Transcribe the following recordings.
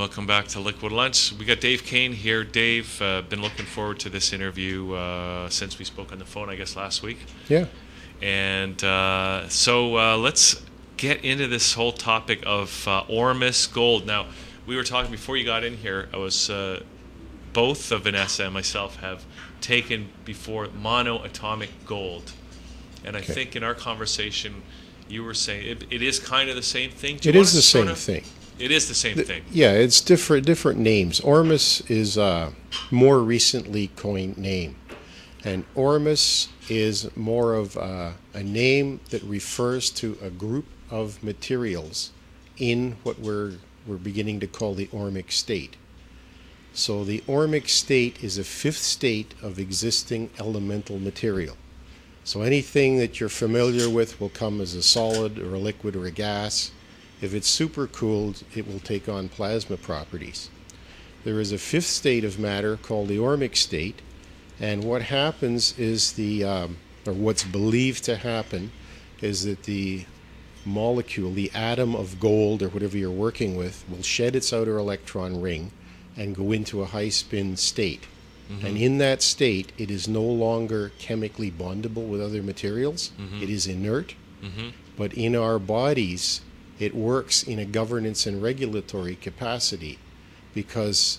Welcome back to Liquid Lunch. We got Dave Kane here. Dave, been looking forward to this interview since we spoke on the phone, I guess, last week. Yeah. And so let's get into this whole topic of Ormus gold. Now, we were talking before you got in here. I was both Vanessa and myself have taken before monoatomic gold, and I think in our conversation you were saying it is kind of the same thing. It is the same thing. It is the same thing. Yeah, it's different names. Ormus is a more recently coined name, and Ormus is more of a name that refers to a group of materials in what we're beginning to call the Ormic state. So the Ormic state is a fifth state of existing elemental material. So anything that you're familiar with will come as a solid or a liquid or a gas. If it's supercooled, it will take on plasma properties. There is a fifth state of matter called the Ormic state, and what happens is or what's believed to happen is that the molecule, the atom of gold or whatever you're working with, will shed its outer electron ring and go into a high spin state. Mm-hmm. And in that state, it is no longer chemically bondable with other materials. Mm-hmm. It is inert. Mm-hmm. But in our bodies, it works in a governance and regulatory capacity because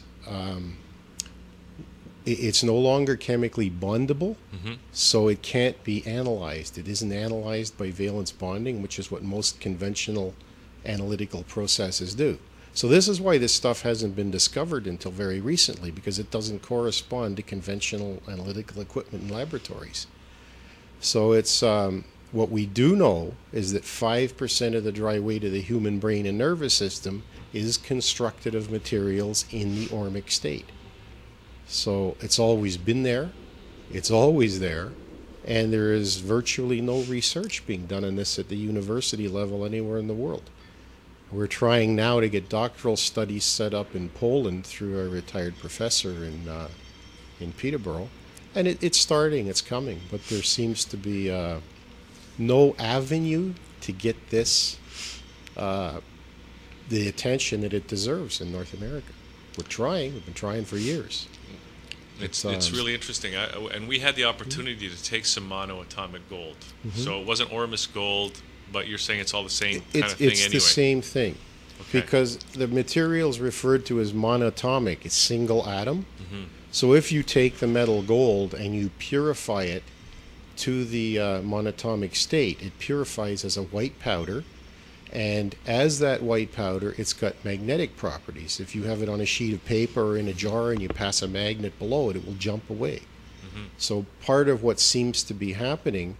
it's no longer chemically bondable, so it can't be analyzed. It isn't analyzed by valence bonding, which is what most conventional analytical processes do. So this is why this stuff hasn't been discovered until very recently, because it doesn't correspond to conventional analytical equipment in laboratories. So it's what we do know is that 5% of the dry weight of the human brain and nervous system is constructed of materials in the Ormic state. So it's always been there, it's always there, and there is virtually no research being done on this at the university level anywhere in the world. We're trying now to get doctoral studies set up in Poland through a retired professor in Peterborough. And it's starting, it's coming, but there seems to be no avenue to get this the attention that it deserves in North America. We're trying, we've been trying for years. It's really interesting. And we had the opportunity to take some monoatomic gold. So it wasn't Ormus gold, but you're saying it's all the same kind of thing anyway. It's the same thing. Okay. Because the material is referred to as monatomic. It's single atom. So if you take the metal gold and you purify it to the monatomic state, it purifies as a white powder. And as that white powder, it's got magnetic properties. If you have it on a sheet of paper or in a jar and you pass a magnet below it, it will jump away. So part of what seems to be happening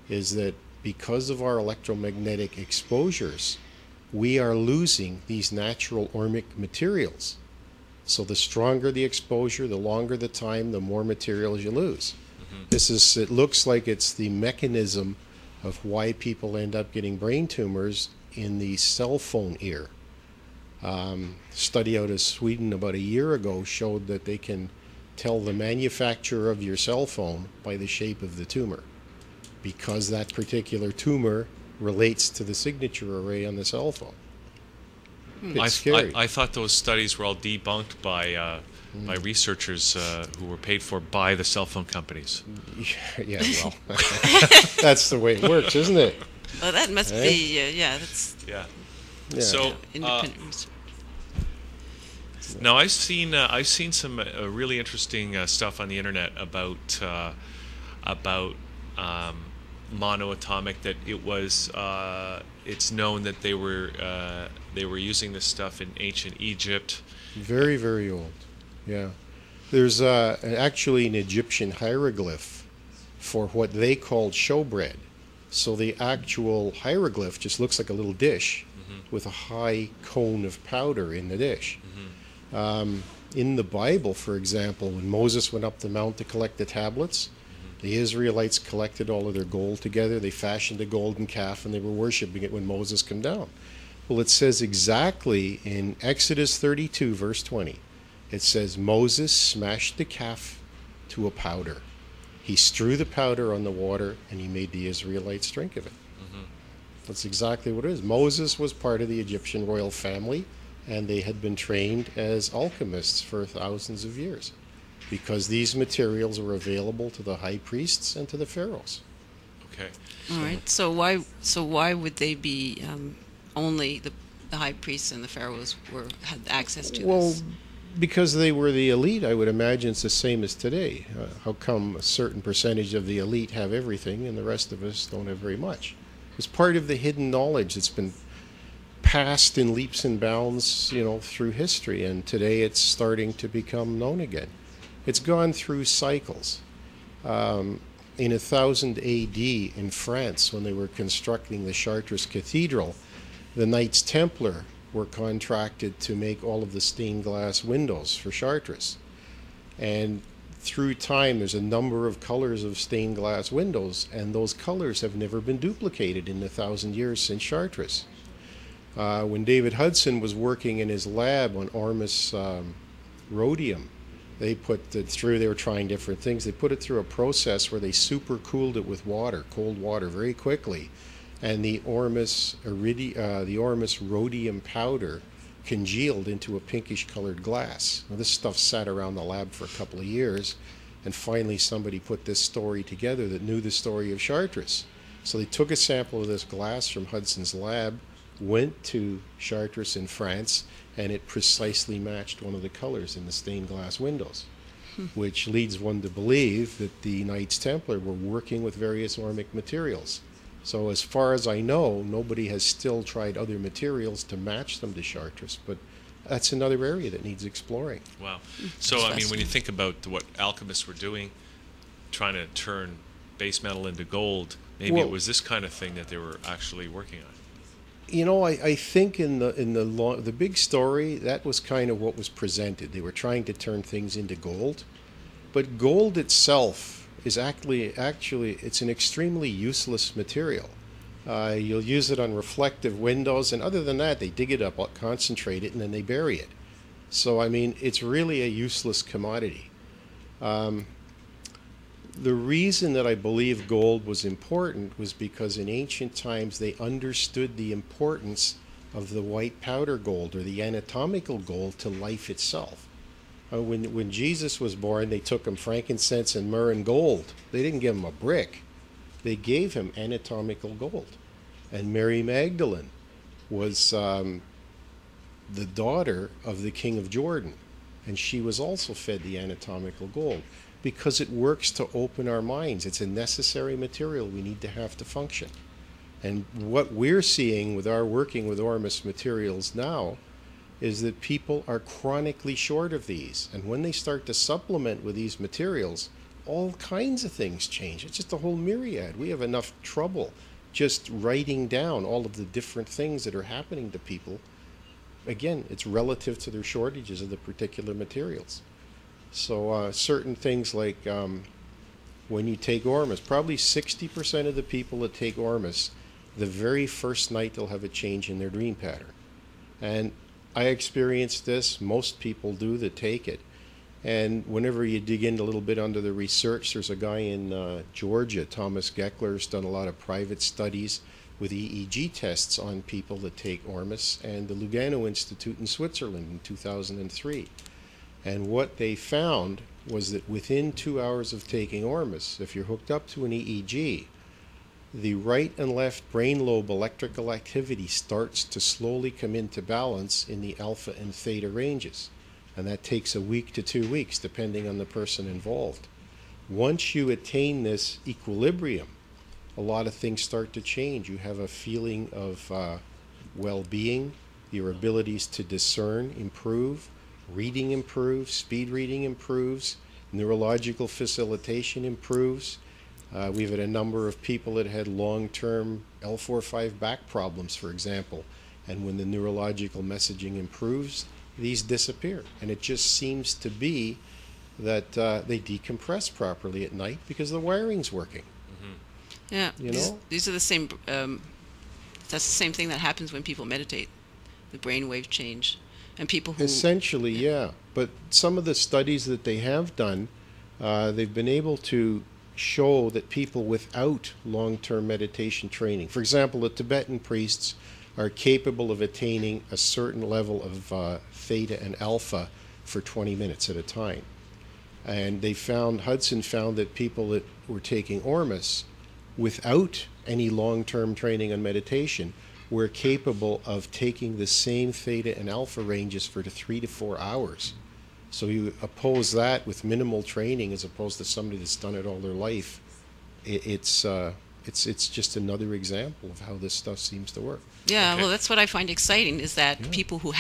is that because of our electromagnetic exposures, we are losing these natural Ormic materials. So the stronger the exposure, the longer the time, the more materials you lose. It looks like it's the mechanism of why people end up getting brain tumors in the cell phone ear. Study out of Sweden about a year ago showed that they can tell the manufacturer of your cell phone by the shape of the tumor, because that particular tumor relates to the signature array on the cell phone. It's scary. I thought those studies were all debunked by researchers who were paid for by the cell phone companies. Yeah, well, that's the way it works, isn't it? Well, that must be, that's... Yeah. So, independent research. Now I've seen some really interesting stuff on the internet about monoatomic. That it was it's known that they were using this stuff in ancient Egypt. Very, very old. Yeah. There's actually an Egyptian hieroglyph for what they called showbread. So the actual hieroglyph just looks like a little dish with a high cone of powder in the dish. In the Bible, for example, when Moses went up the mount to collect the tablets, the Israelites collected all of their gold together. They fashioned a golden calf and they were worshiping it when Moses came down. Well, it says exactly in Exodus 32, verse 20, it says, Moses smashed the calf to a powder. He strew the powder on the water and he made the Israelites drink of it. That's exactly what it is. Moses was part of the Egyptian royal family. and they had been trained as alchemists for thousands of years because these materials were available to the high priests and to the pharaohs. Okay. All right. So why would they be only the high priests and the pharaohs had access to Well, this? because they were the elite, I would imagine it's the same as today. How come a certain percentage of the elite have everything and the rest of us don't have very much? It's part of the hidden knowledge that's been passed in leaps and bounds, through history, and today it's starting to become known again. It's gone through cycles. In 1000 A.D. in France, when they were constructing the Chartres Cathedral, the Knights Templar were contracted to make all of the stained glass windows for Chartres. And through time, there's a number of colors of stained glass windows, and those colors have never been duplicated in the 1,000 years since Chartres. When David Hudson was working in his lab on Ormus rhodium, they were trying different things. They put it through a process where they supercooled it with water, cold water, very quickly. And the Ormus rhodium powder congealed into a pinkish colored glass. Now, this stuff sat around the lab for a couple of years, and finally somebody put this story together that knew the story of Chartres. So they took a sample of this glass from Hudson's lab, went to Chartres in France, and it precisely matched one of the colors in the stained glass windows, which leads one to believe that the Knights Templar were working with various Ormic materials. So as far as I know, nobody has still tried other materials to match them to Chartres, but that's another area that needs exploring. Wow. So, I mean, when you think about what alchemists were doing, trying to turn base metal into gold, maybe it was this kind of thing that they were actually working on. I think in the big story, that was kind of what was presented. They were trying to turn things into gold, but gold itself is actually it's an extremely useless material. You'll use it on reflective windows, and other than that, they dig it up, concentrate it, and then they bury it. So, I mean, it's really a useless commodity. The reason that I believe gold was important was because in ancient times they understood the importance of the white powder gold, or the anatomical gold, to life itself. When Jesus was born, they took him frankincense and myrrh and gold. They didn't give him a brick. They gave him anatomical gold. And Mary Magdalene was the daughter of the king of Jordan, and she was also fed the anatomical gold because it works to open our minds. It's a necessary material we need to have to function. And what we're seeing with our working with Ormus materials now is that people are chronically short of these. And when they start to supplement with these materials, all kinds of things change. It's just a whole myriad. We have enough trouble just writing down all of the different things that are happening to people. Again, it's relative to their shortages of the particular materials. So certain things like when you take Ormus, probably 60% of the people that take Ormus, the very first night they'll have a change in their dream pattern. And I experienced this. Most people do that take it. And whenever you dig in a little bit under the research, there's a guy in Georgia, Thomas Geckler's done a lot of private studies with EEG tests on people that take Ormus, and the Lugano Institute in Switzerland in 2003. And what they found was that within 2 hours of taking Ormus, if you're hooked up to an EEG, the right and left brain lobe electrical activity starts to slowly come into balance in the alpha and theta ranges. And that takes a week to 2 weeks, depending on the person involved. Once you attain this equilibrium, a lot of things start to change. You have a feeling of well-being, your abilities to discern improve, reading improves, speed reading improves, neurological facilitation improves. We've had a number of people that had long-term L4-5 back problems, for example, and when the neurological messaging improves, these disappear. And it just seems to be that they decompress properly at night because the wiring's working. Mm-hmm. Yeah, these are the same. That's the same thing that happens when people meditate. The brainwave change, and people who essentially, yeah. But some of the studies that they have done, they've been able to show that people without long-term meditation training, for example, the Tibetan priests are capable of attaining a certain level of theta and alpha for 20 minutes at a time. And Hudson found that people that were taking Ormus without any long-term training on meditation were capable of taking the same theta and alpha ranges for 3 to 4 hours. So you oppose that with minimal training as opposed to somebody that's done it all their life. It's just another example of how this stuff seems to work. Yeah, Okay. well, that's what I find exciting is that people who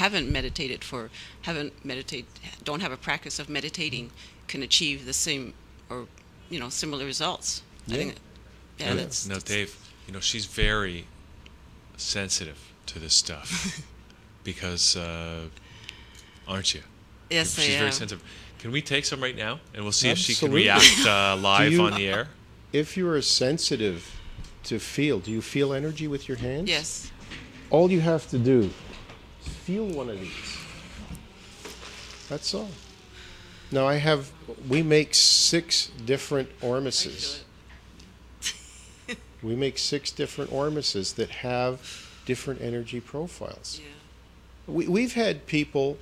don't have a practice of meditating can achieve the same or similar results. I think, that's No, Dave, she's very sensitive to this stuff because, aren't you? yes, She's I very am. sensitive. Can we take some right now, and we'll see Absolutely. if she can react live on the air? If you are sensitive to feel, do you feel energy with your hands? Yes. All you have to do is feel one of these. That's all. Now we make 6 different I feel Ormuses. it. We make 6 different Ormuses that have different energy profiles. Yeah. We've had people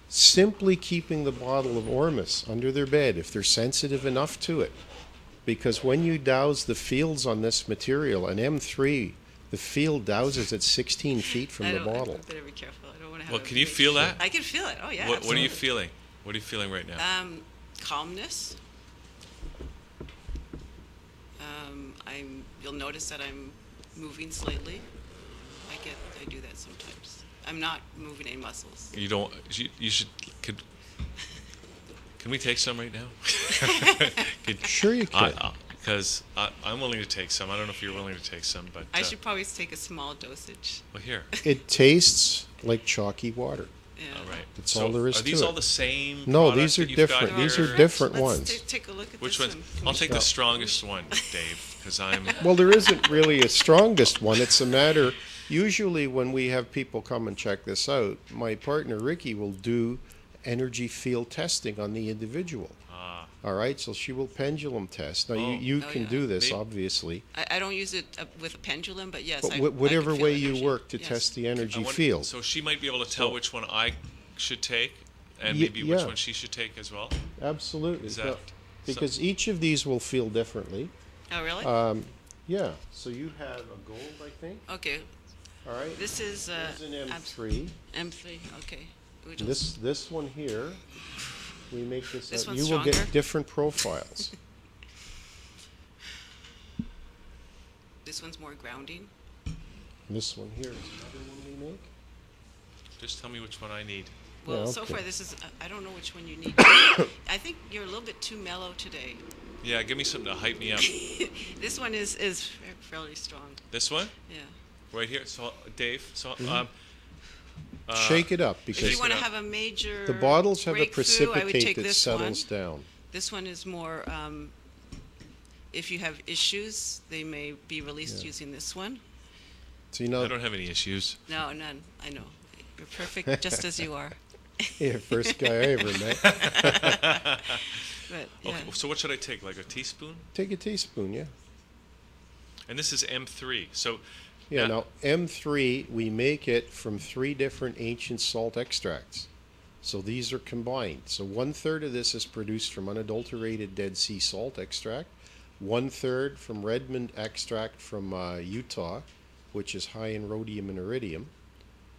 simply keeping the bottle of Ormus under their bed if they're sensitive enough to it. Because when you douse the fields on this material, an M3, the field douses at 16 feet from the bottle. I better be careful. I don't want to have Well, a can you big- feel that? I can feel it. Oh, yeah. What are you absolutely. feeling? What are you feeling right now? Calmness. You'll notice that I'm moving slightly. I do that sometimes. I'm not moving any muscles. You don't. You should. Can we take some right now? Sure you can. Because I'm willing to take some. I don't know if you're willing to take some, but I should probably take a small dosage. well, here. It tastes like chalky water. Yeah. All right. That's So all there is are these to all it. the same? No, products these are that you've got different. These here? are different Let's ones. take a look at Which this ones? one. I'll take the strongest one, Dave, because I'm. Well, there isn't really a strongest one. It's a matter, usually when we have people come and check this out, my partner Ricky will do energy field testing on the individual. All right, so she will pendulum test. Now, Oh. you Oh, can yeah. do this, Maybe- obviously, I don't use it with a pendulum, but yes. but I whatever can feel way you energy. work to Yes. test the energy I wonder- field. So she might be able to tell So- which one I should take, and Ye- maybe which yeah. one she should take as well. Absolutely. Is that Now, because each of these will feel differently. Oh, really? Yeah, so you have a gold, I think. Okay. All right. This is This is an M3. M3. Okay. We And this one here, we make this. This up. one's You will get stronger? different profiles. This one's more grounding. This one here is another one we make. Just tell me which one I need. Well, Yeah, so okay. far this is. I don't know which one you need. I think you're a little bit too mellow today. Yeah, give me something to hype me up. This one is fairly strong. This one, Yeah. right here. So, Dave. So, Shake it up If because you want to it up. have a major the bottles have a breakthrough, I would precipitate take that this settles one. down. This one is more. If you have issues, they may be released Yeah. using this one. So you I know, don't have any issues. No, none. I know. You're perfect, just as you are. yeah, first guy I ever met. But yeah. Okay, so what should I take? Like a teaspoon? Take a teaspoon, yeah. And this is M3. So, Yeah, now M3, we make it from 3 different ancient salt extracts. So these are combined. So 1/3 of this is produced from unadulterated Dead Sea salt extract, 1/3 from Redmond extract from Utah, which is high in rhodium and iridium,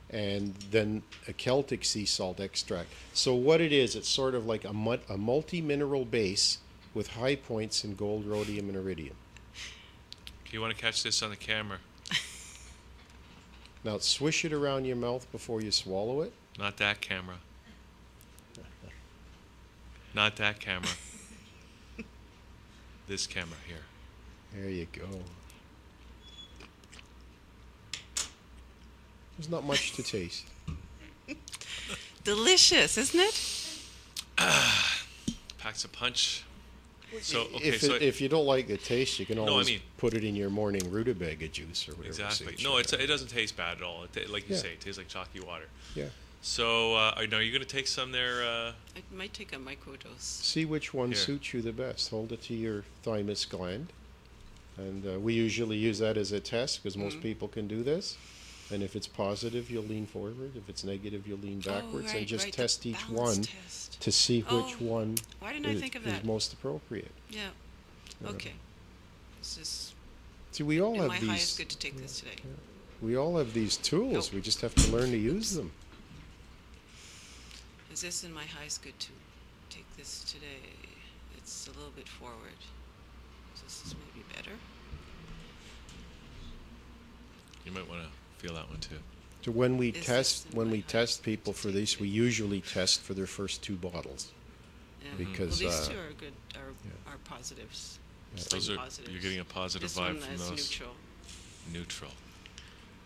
and then a Celtic sea salt extract. So what it is, it's sort of like a multi-mineral base with high points in gold, rhodium, and iridium. you want to catch this on the camera? Now swish it around your mouth before you swallow it. Not that camera. Not that camera. This camera here. There you go. There's not much to taste. Delicious, isn't it? Packs a punch. So, okay, If you don't like the taste, you can I always mean- put it in your morning rutabaga juice or whatever. exactly. suits No, you. it doesn't taste bad at all. Like you Yeah. say, it tastes like chalky water. Yeah. So, are you going to take some there? I might take a microdose. See which one Here. suits you the best. Hold it to your thymus gland. And we usually use that as a test because most people can do this. And if it's positive, you'll lean forward. If it's negative, you'll lean backwards, and right, just right, the test each balance one test. to see Oh, which one why didn't I think of is that? most appropriate. Yeah. Okay. This is See, we all in have my these. highest good to take this today. We all have these tools. Oh. We just have to learn to use them. Is this in my highest good to take this today? It's a little bit forward. So this is maybe better. You might want to feel that one too. So when we Is test this in when my we test highest people good for to this, take we today? usually test for their first 2 bottles. Yeah. Because, well, these two are good. Are yeah. positives. Yeah. Slight Those are positives. you're getting a positive This vibe one from is those. neutral. Neutral.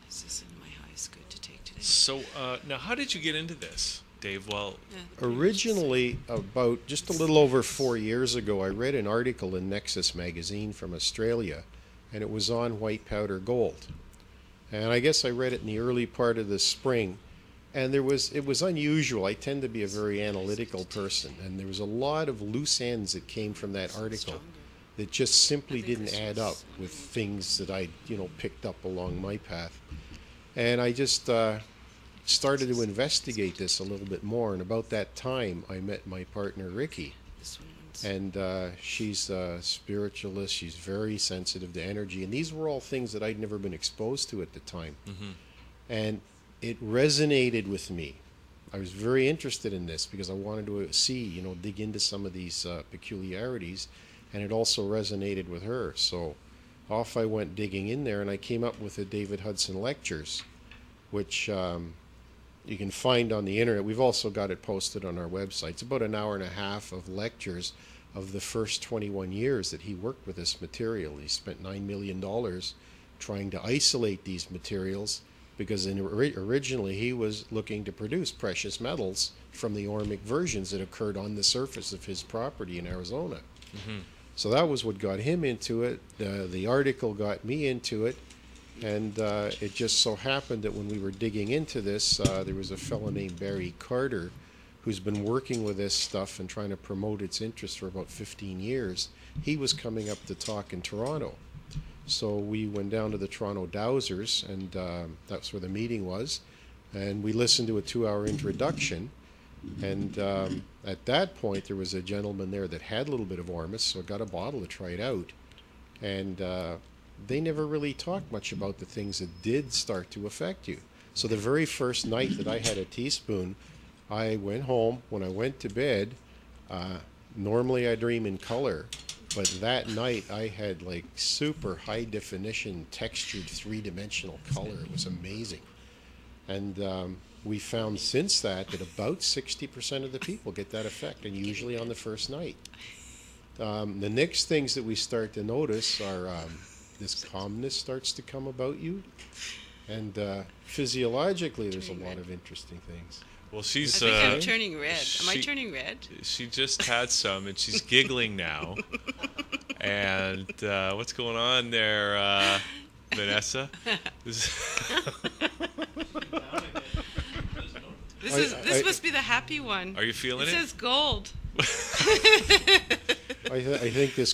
Is this in my highest good to take today? So now, how did you get into this, Dave? Well, Yeah, the brain is Originally, about just a little over 4 years ago, I read an article in Nexus magazine from Australia, and it was on white powder gold. And I guess I read it in the early part of the spring, and it was unusual. I tend to be a very analytical person, and there was a lot of loose ends that came from that article stronger. that just simply I think didn't this add was up with one. things that I picked up along my path. And I just started to investigate this a little bit more. And about that time, I met my partner Ricky, This one's and she's a spiritualist. She's very sensitive to energy, and these were all things that I'd never been exposed to at the time. And it resonated with me. I was very interested in this because I wanted to see, dig into some of these peculiarities, and it also resonated with her. So off I went digging in there, and I came up with the David Hudson lectures, which you can find on the internet. We've also got it posted on our website. It's about an hour and a half of lectures of the first 21 years that he worked with this material. He spent $9 million trying to isolate these materials because originally he was looking to produce precious metals from the Ormic versions that occurred on the surface of his property in Arizona. So that was what got him into it. The article got me into it. And it just so happened that when we were digging into this, there was a fellow named Barry Carter who's been working with this stuff and trying to promote its interest for about 15 years. He was coming up to talk in Toronto. So we went down to the Toronto Dowsers, and that's where the meeting was. And we listened to a 2-hour introduction. And at that point, there was a gentleman there that had a little bit of Ormus, so I got a bottle to try it out. And they never really talked much about the things that did start to affect you. So the very first night that I had a teaspoon, I went home. When I went to bed, normally I dream in color, but that night I had like super high definition textured 3-dimensional color. It was amazing. And we found since that about 60% of the people get that effect, and usually on the first night. The next things that we start to notice are this calmness starts to come about you, and physiologically there's a lot of interesting things. well, I she's think I'm turning red. Am I she- turning red? she just had some, and she's giggling now. And what's going on there, Vanessa? This must be the happy one. Are you feeling It it? says gold. I think this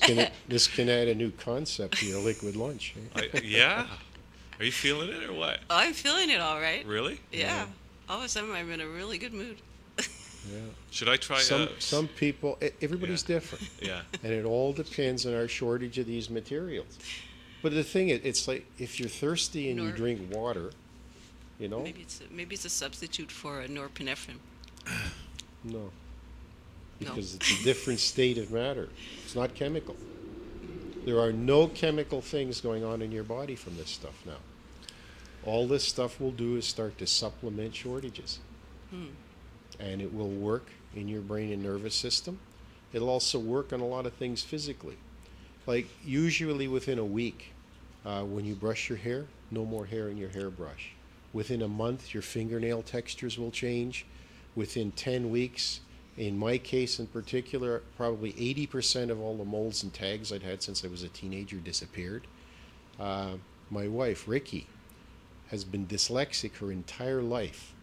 can add a new concept to your liquid lunch. Eh? Yeah. Are you feeling it or what? I'm feeling it all right. Really? Yeah. All of a sudden, I'm in a really good mood. Yeah. Should I try? Some people, everybody's Yeah. different, Yeah. and it all depends on our shortage of these materials. But the thing is, it's like if you're thirsty and you drink water, Maybe it's a substitute for a norepinephrine. no, because it's a different state of matter. It's not chemical. There are no chemical things going on in your body from this stuff now. All this stuff will do is start to supplement shortages. And it will work in your brain and nervous system. It'll also work on a lot of things physically. Like usually within a week, when you brush your hair, no more hair in your hairbrush. Within a month, your fingernail textures will change. Within 10 weeks, in my case in particular, probably 80% of all the moles and tags I'd had since I was a teenager disappeared. My wife, Ricky, has been dyslexic her entire life.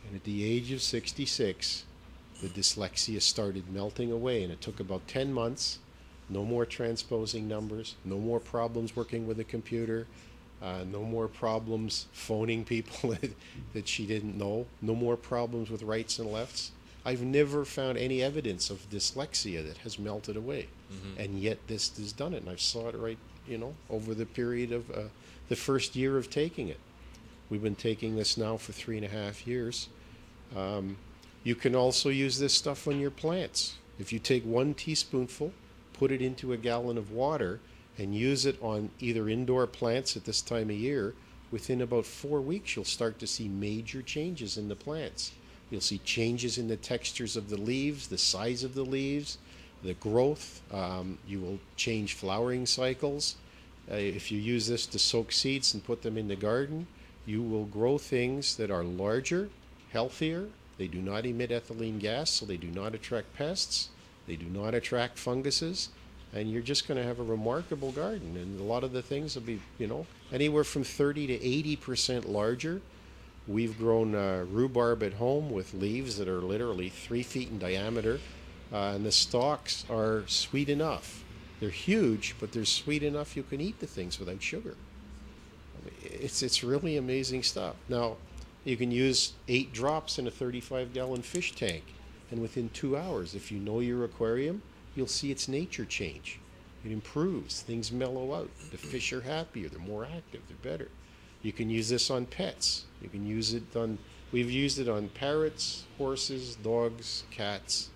And at the age of 66, the dyslexia started melting away, and it took about 10 months. No more transposing numbers, no more problems working with a computer. No more problems phoning people that she didn't know. No more problems with rights and lefts. I've never found any evidence of dyslexia that has melted away. And yet this has done it. And I saw it right, over the period of the first year of taking it. We've been taking this now for 3.5 years. You can also use this stuff on your plants. If you take 1 teaspoonful, put it into a gallon of water, and use it on either indoor plants at this time of year, within about 4 weeks you'll start to see major changes in the plants. You'll see changes in the textures of the leaves, the size of the leaves, the growth. You will change flowering cycles. If you use this to soak seeds and put them in the garden, you will grow things that are larger, healthier. They do not emit ethylene gas, so they do not attract pests. They do not attract funguses. And you're just going to have a remarkable garden. And a lot of the things will be, anywhere from 30 to 80% larger. We've grown rhubarb at home with leaves that are literally 3 feet in diameter. And the stalks are sweet enough. They're huge, but they're sweet enough you can eat the things without sugar. I mean, it's really amazing stuff. Now, you can use 8 drops in a 35-gallon fish tank. And within 2 hours, if you know your aquarium, you'll see its nature change. It improves. Things mellow out. The fish are happier. They're more active. They're better. You can use this on pets. You can use it on, we've used it on parrots, horses, dogs, cats,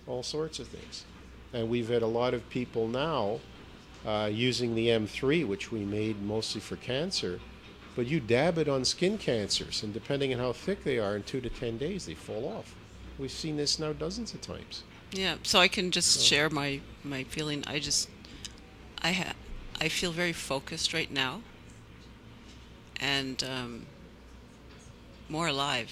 all sorts of things. And we've had a lot of people now using the M3, which we made mostly for cancer. But you dab it on skin cancers, and depending on how thick they are, in 2 to 10 days, they fall off. We've seen this now dozens of times. Yeah, so I can just share my feeling. I feel very focused right now, and more alive.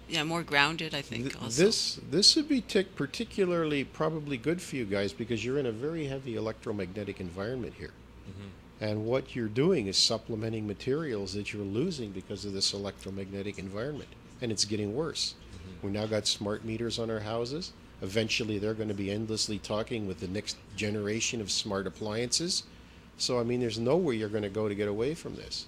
Yeah, more grounded, I think. Also, this would be particularly probably good for you guys because you're in a very heavy electromagnetic environment here. And what you're doing is supplementing materials that you're losing because of this electromagnetic environment. And it's getting worse. We've now got smart meters on our houses. Eventually, they're going to be endlessly talking with the next generation of smart appliances. So, I mean, there's nowhere you're going to go to get away from this.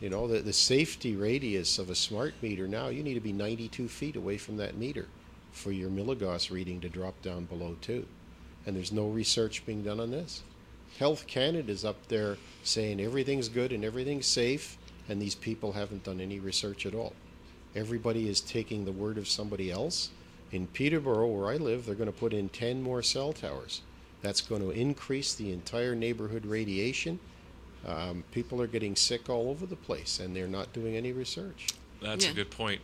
The safety radius of a smart meter now, you need to be 92 feet away from that meter for your milligauss reading to drop down below 2. And there's no research being done on this. Health Canada's up there saying everything's good and everything's safe, and these people haven't done any research at all. Everybody is taking the word of somebody else. In Peterborough, where I live, they're going to put in 10 more cell towers. That's going to increase the entire neighborhood radiation. People are getting sick all over the place, and they're not doing any research. That's a good point.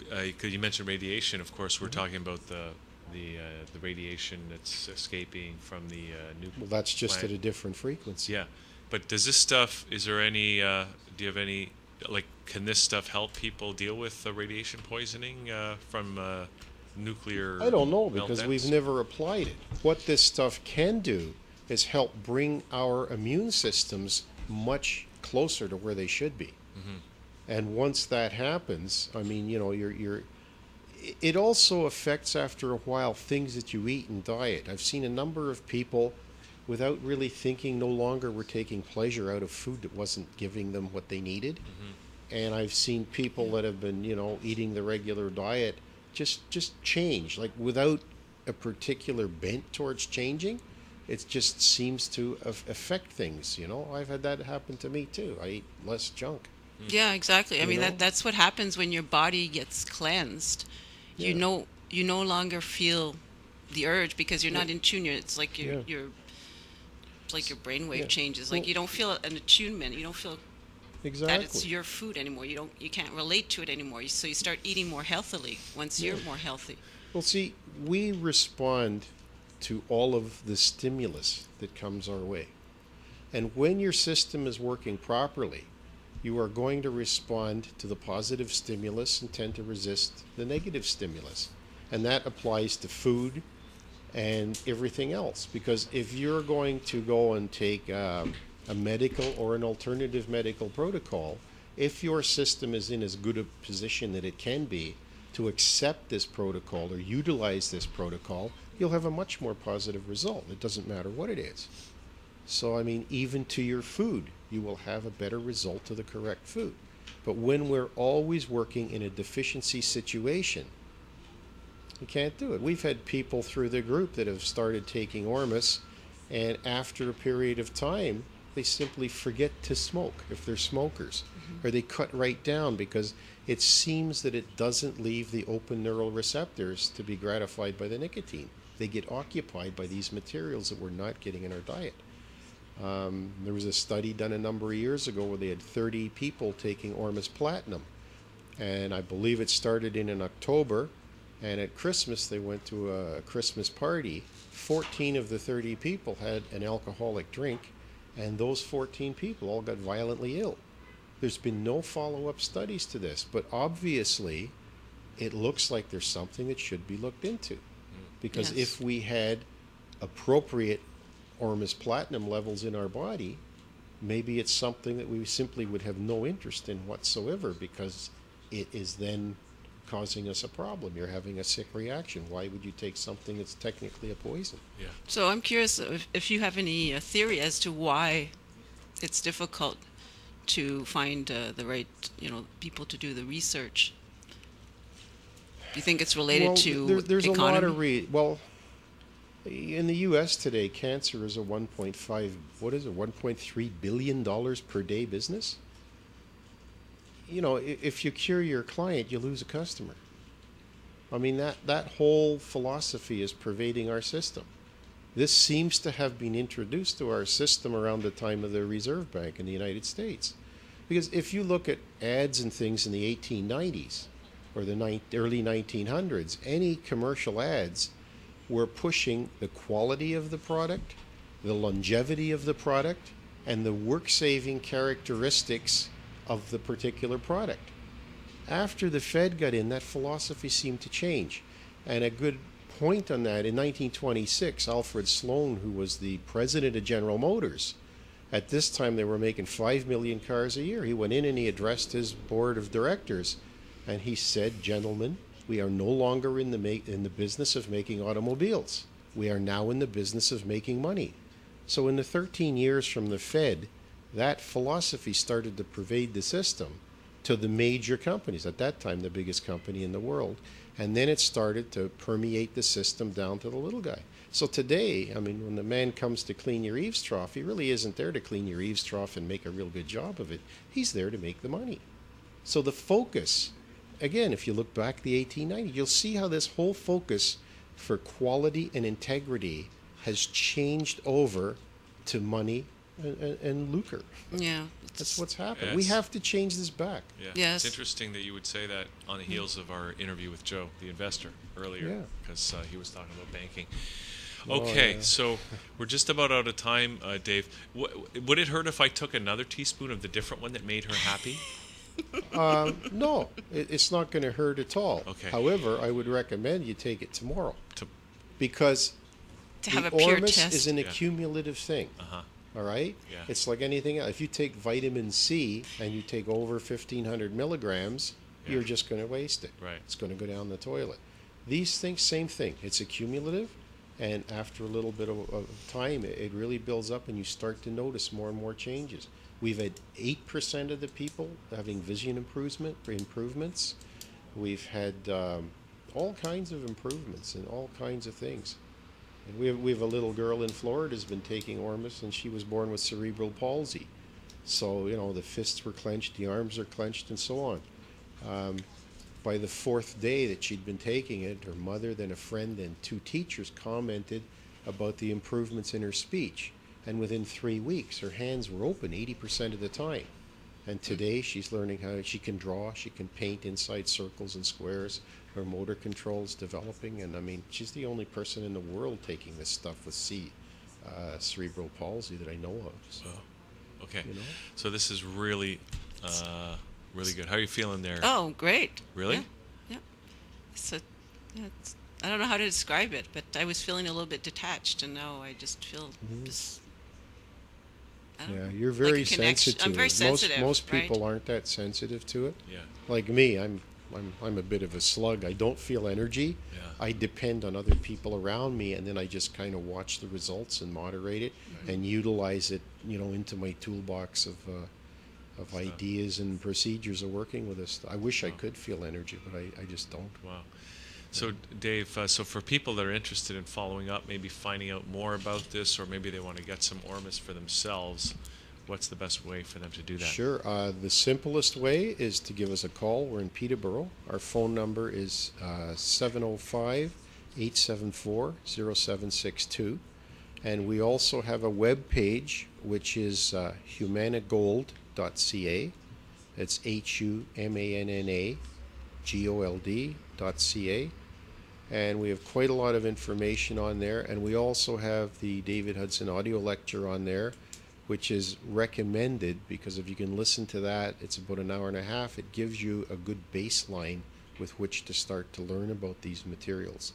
Because you mentioned radiation, of course, we're talking about the radiation that's escaping from the nuclear. Well, that's just plant. at a different frequency. Yeah, but does this stuff? Is there any? Do you have any? Can this stuff help people deal with radiation poisoning from nuclear? I don't know because meltdowns? we've never applied it. What this stuff can do is help bring our immune systems much closer to where they should be. And once that happens, I mean, it also affects after a while things that you eat and diet. I've seen a number of people without really thinking no longer were taking pleasure out of food that wasn't giving them what they needed. And I've seen people that have been, eating the regular diet just change, like without a particular bent towards changing. It just seems to affect things, I've had that happen to me too. I eat less junk. yeah, exactly. I mean, that's what happens when your body gets cleansed. Yeah. You no longer feel the urge because you're not in tune. It's like your it's like your brainwave changes. Like you don't feel an attunement. You don't feel that it's your food anymore. You can't relate to it anymore. So you start eating more healthily once you're more healthy. Well, see, we respond to all of the stimulus that comes our way. And when your system is working properly, you are going to respond to the positive stimulus and tend to resist the negative stimulus. And that applies to food and everything else. Because if you're going to go and take a medical or an alternative medical protocol, if your system is in as good a position that it can be to accept this protocol or utilize this protocol, you'll have a much more positive result. It doesn't matter what it is. So, I mean, even to your food, you will have a better result to the correct food. But when we're always working in a deficiency situation, you can't do it. We've had people through the group that have started taking Ormus, and after a period of time, they simply forget to smoke if they're smokers, or they cut right down because it seems that it doesn't leave the open neural receptors to be gratified by the nicotine. They get occupied by these materials that we're not getting in our diet. There was a study done a number of years ago where they had 30 people taking Ormus Platinum, and I believe it started in October, and at Christmas they went to a Christmas party. 14 of the 30 people had an alcoholic drink, and those 14 people all got violently ill. There's been no follow-up studies to this, but obviously it looks like there's something that should be looked into. Because Yes. if we had appropriate Ormus Platinum levels in our body, maybe it's something that we simply would have no interest in whatsoever, because it is then causing us a problem. You're having a sick reaction. Why would you take something that's technically a poison? Yeah. So I'm curious if you have any theory as to why it's difficult to find the right, people to do the research. Do you think it's related to there's economy? a lot of well, in the U.S. today, cancer is a 1.3 billion dollars per day business. If you cure your client, you lose a customer. I mean, that whole philosophy is pervading our system. This seems to have been introduced to our system around the time of the Reserve Bank in the United States. Because if you look at ads and things in the 1890s or the early 1900s, any commercial ads were pushing the quality of the product, the longevity of the product, and the work-saving characteristics of the particular product. After the Fed got in, that philosophy seemed to change. And a good point on that, in 1926, Alfred Sloan, who was the president of General Motors, at this time they were making 5 million cars a year. He went in and he addressed his board of directors, and he said, "Gentlemen, we are no longer in the business of making automobiles. We are now in the business of making money." So in the 13 years from the Fed, that philosophy started to pervade the system to the major companies, at that time the biggest company in the world, and then it started to permeate the system down to the little guy. So today, I mean, when the man comes to clean your eaves trough, he really isn't there to clean your eaves trough and make a real good job of it. He's there to make the money. So the focus, again, if you look back to the 1890s, you'll see how this whole focus for quality and integrity has changed over to money and lucre. Yeah. That's what's happened. Yes. We have to change this back. Yeah. Yes. It's interesting that you would say that on the heels of our interview with Joe, the investor, earlier, Yeah. because he was talking about banking. Oh, Okay, yeah. so we're just about out of time, Dave. Would it hurt if I took another teaspoon of the different one that made her happy? No, it's not going to hurt at all. Okay. However, I would recommend you take it tomorrow, To- because To have the a pure Ormus test. is an Yeah. accumulative thing. Uh-huh. All right? Yeah. It's like anything else. If you take vitamin C and you take over 1,500 milligrams, Yeah. you're just going to waste it. Right. It's going to go down the toilet. These things, same thing. It's accumulative, and after a little bit of time, it really builds up, and you start to notice more and more changes. We've had 8% of the people having vision improvements. We've had all kinds of improvements in all kinds of things. And we have a little girl in Florida who's been taking Ormus, and she was born with cerebral palsy. So, the fists were clenched, the arms are clenched, and so on. By the 4th day that she'd been taking it, her mother, then a friend, and 2 teachers commented about the improvements in her speech. And within 3 weeks, her hands were open 80% of the time. And today, she's learning how she can draw, she can paint inside circles and squares. Her motor control is developing, and I mean, she's the only person in the world taking this stuff with cerebral palsy that I know of. So, Okay. you know. So this is really, really good. How are you feeling there? Oh, great. Really? Yeah. Yeah. So, I don't know how to describe it, but I was feeling a little bit detached, and now I just feel just. I don't Yeah, know, you're like very a connection. sensitive. I'm very sensitive. Most people right? aren't that sensitive to it. Yeah. Like me, I'm I'm a bit of a slug. I don't feel energy. Yeah. I depend on other people around me, and then I just kind of watch the results and moderate it and utilize it, into my toolbox of ideas and procedures of working with this. I wish I could feel energy, but I just don't. Wow. So, Dave, so for people that are interested in following up, maybe finding out more about this, or maybe they want to get some Ormus for themselves, what's the best way for them to do that? Sure. The simplest way is to give us a call. We're in Peterborough. Our phone number is 705-874-0762. And we also have a web page, which is humanagold.ca. It's HUMANNAGOLD.ca. And we have quite a lot of information on there. And we also have the David Hudson audio lecture on there, which is recommended because if you can listen to that, it's about an hour and a half. It gives you a good baseline with which to start to learn about these materials.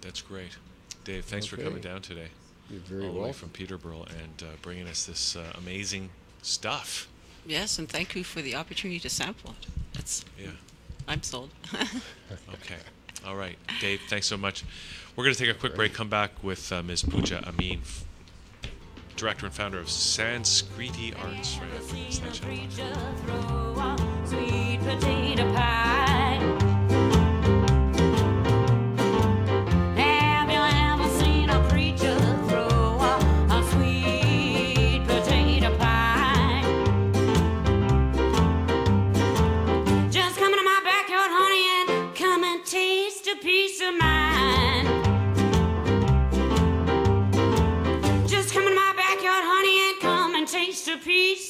That's great. Dave, thanks for coming down today. You're very all the way welcome. from Peterborough and bringing us this amazing stuff. Yes, and thank you for the opportunity to sample it. I'm sold. Okay. All right. Dave, thanks so much. We're going to take a quick break, come back with Ms. Pooja Amin, director and founder of Sanskriti Arts, right after this. Thanks, sweet potato pie. Have you ever seen a preacher throw a sweet potato pie? Just come into my backyard, honey, and come and taste a piece of mine. Just come into my backyard, honey, and come and taste a piece